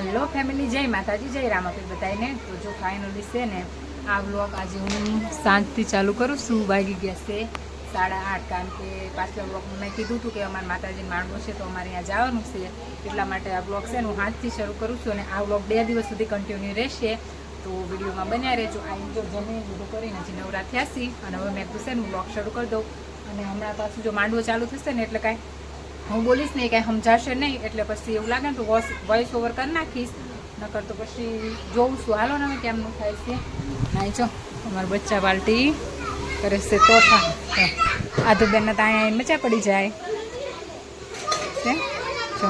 Hello family, જય માતાજી, જય રામાપીર બધાને। તો જો ફાઇનલી છે ને આ વ્લોગ આજે હું સાંજથી ચાલુ કરું છું। વાગી ગયા છે 8:30, કારણ કે પાછલા વ્લોગમાં મેં કીધું હતું કે અમારે માતાજીને માણવો છે તો અમારે અહીંયા જવાનું છે, એટલા માટે આ વ્લોગ છે ને હું હાથથી શરૂ કરું છું અને આ વ્લોગ 2 દિવસ સુધી કન્ટિન્યુ રહેશે। તો વિડીયોમાં બન્યા રહેજો। આ જો જમીન બધું કરીને હજી નવરા થયા છીએ અને હવે મેં કીધું છે ને હું વ્લોગ શરૂ કરી દઉં। અને હમણાં પાછું જો માંડવો ચાલુ થશે ને એટલે કાંઈ હું બોલીશ નહીં, કાંઈ સમજાશે નહીં, એટલે પછી એવું લાગે ને તો વોઇસ ઓવર કરી નાખીશ, નકર તો પછી જોઉં છું। હાલો ને હવે કેમનું થાય છે। નાઈ જો અમારા બચ્ચા બાલ્ટી કરે છે તોફાન। આધુબેનને તો અહીંયા મચા પડી જાય છે જો।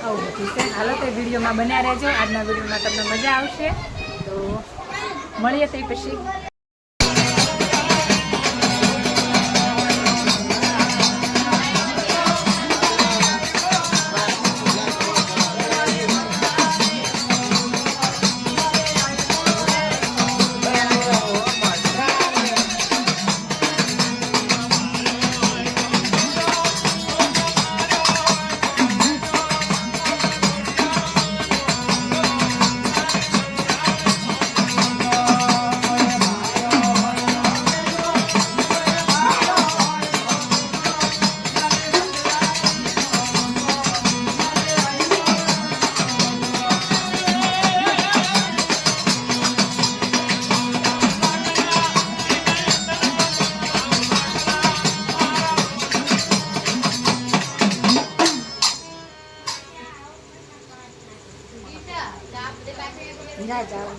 આવું બધું છે। હાલો તો વિડીયોમાં બન્યા રહેજો। આજના વિડીયોમાં તમને મજા આવશે, તો મળીએ તો પછી। ના જાવ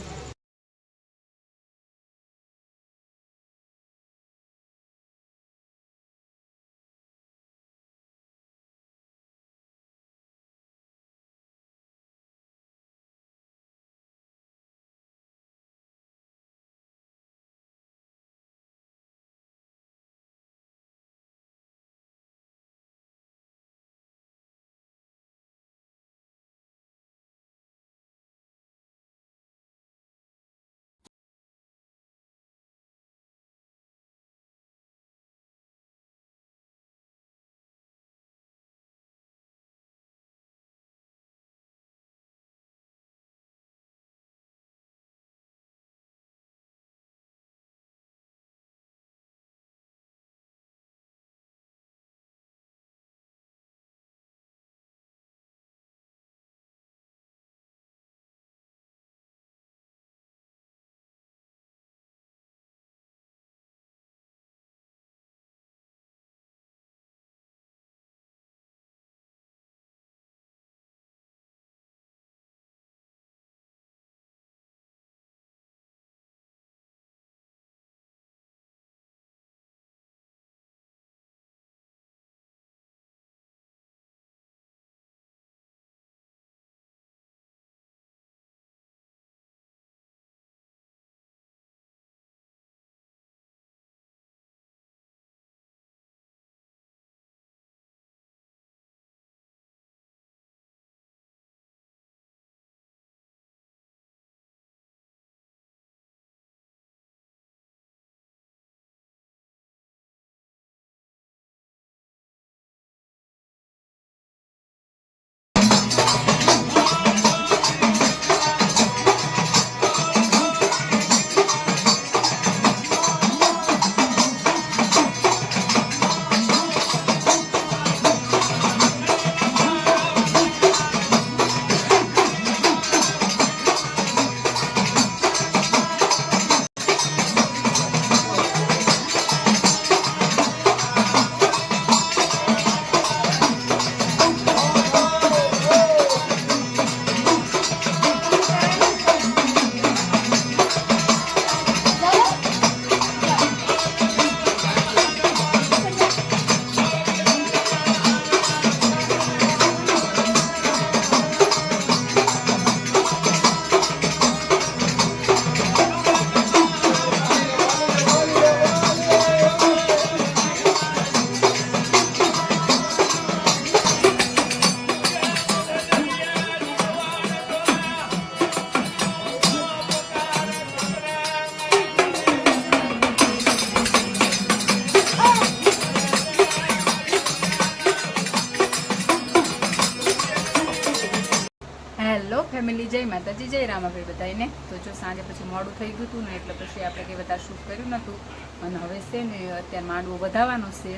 ફેમિલી જય માતાજી જય રામાભાઈ બધાને. તો જો સાંજે પછી મોડું થઈ ગયું હતું ને એટલે પછી આપણે કંઈ વધારે શૂટ કર્યું નહોતું. અને હવે છે ને અત્યારે માંડવો વધારવાનો છે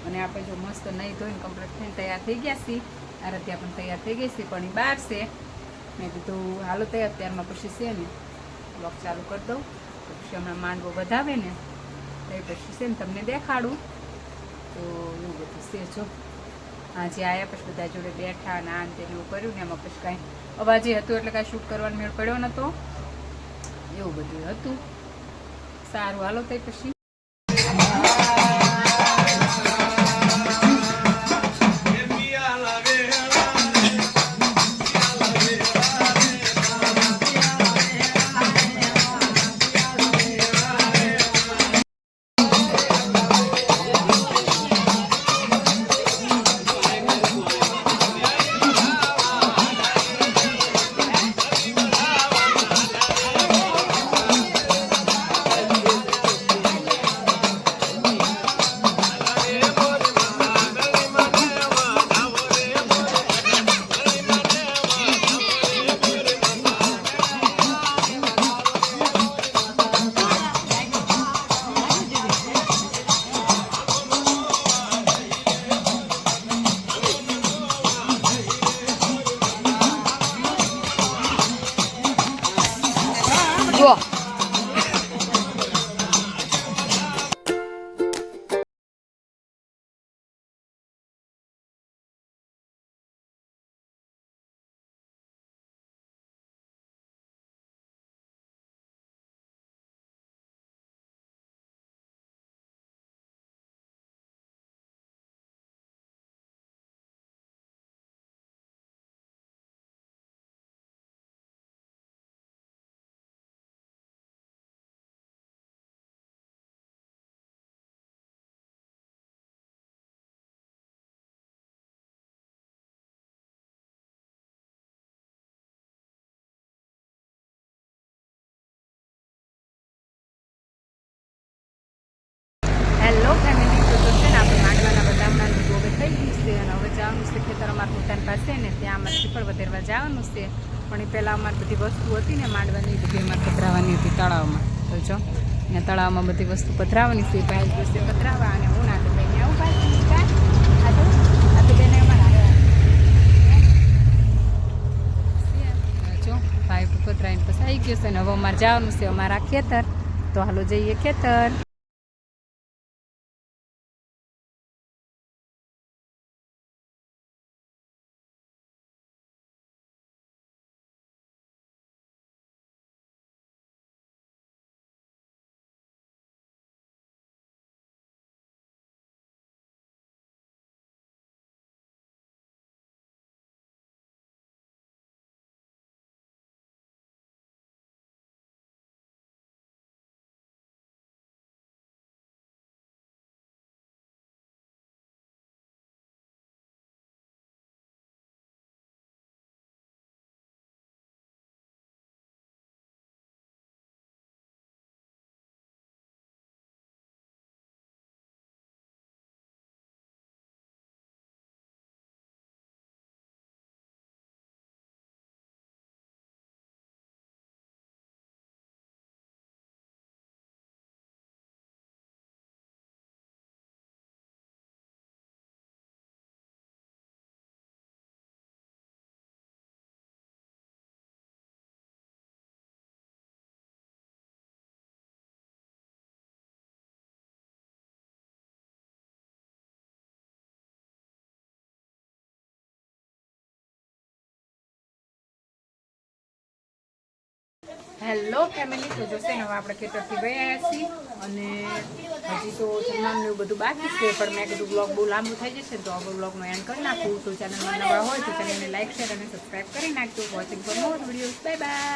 અને આપણે જો મસ્ત નહીં ધોઈને કમ્પ્લીટ થઈને તૈયાર થઈ ગયા છીએ. આરત્યા પણ તૈયાર થઈ ગઈ છે પણ એ બહાર છે. મેં કીધું હાલો તૈયાર ત્યારમાં પછી છે ને બ્લોગ ચાલુ કરી દઉં. પછી હમણાં માંડવો વધાવે ને તો પછી છે ને તમને દેખાડું. તો એવું બધું છે જો આજે આવ્યા પછી બધા જોડે બેઠા અને આ તેને એવું કર્યું ને એમાં પછી કાંઈ અવાજે હતું એટલે કાંઈ શૂટ કરવાનો મેળ પડ્યો નહોતો. એવું બધું હતું. સારું હાલો તો પછી જુઓ હેલો ફેમિલી. તો છે ને આપણે માંડવાના બધા હમણાં બધું હવે થઈ ગયું છે અને હવે જવાનું છે ખેતર અમારા પોતાની પાસે ને ત્યાં અમારે શ્રીફળ વધેરવા જવાનું છે. પણ એ પહેલાં અમારી બધી વસ્તુ હતી ને માંડવાની બધી અમારે પધરાવાની હતી તળાવમાં. તો જો અહીંયા તળાવમાં બધી વસ્તુ પધરાવાની છે. ભાઈ દિવસે પધરાવા અને હું ના તો બેને આવું ભાઈ આ તો બેને અમારા જો ભાઈ પધરાવીને પછી આવી ગયો છે ને હવે અમારે જવાનું છે અમારા ખેતર. તો હાલો જઈએ ખેતર. Hello family. તો જોશે ને હવે આપણે ખેતરથી ગયા છીએ અને હજી તો જમવાનું એવું બધું બાકી છે. પણ મેં કીધું બ્લોગ બહુ લાંબુ થઈ જશે તો હવે બ્લોગનો એન્ડ કરી નાખું. તો ચેનલમાં નવા હોય તો ચેનલને લાઈક શેર અને સબસ્ક્રાઈબ કરી નાખજો. Watching for more videos. Bye bye.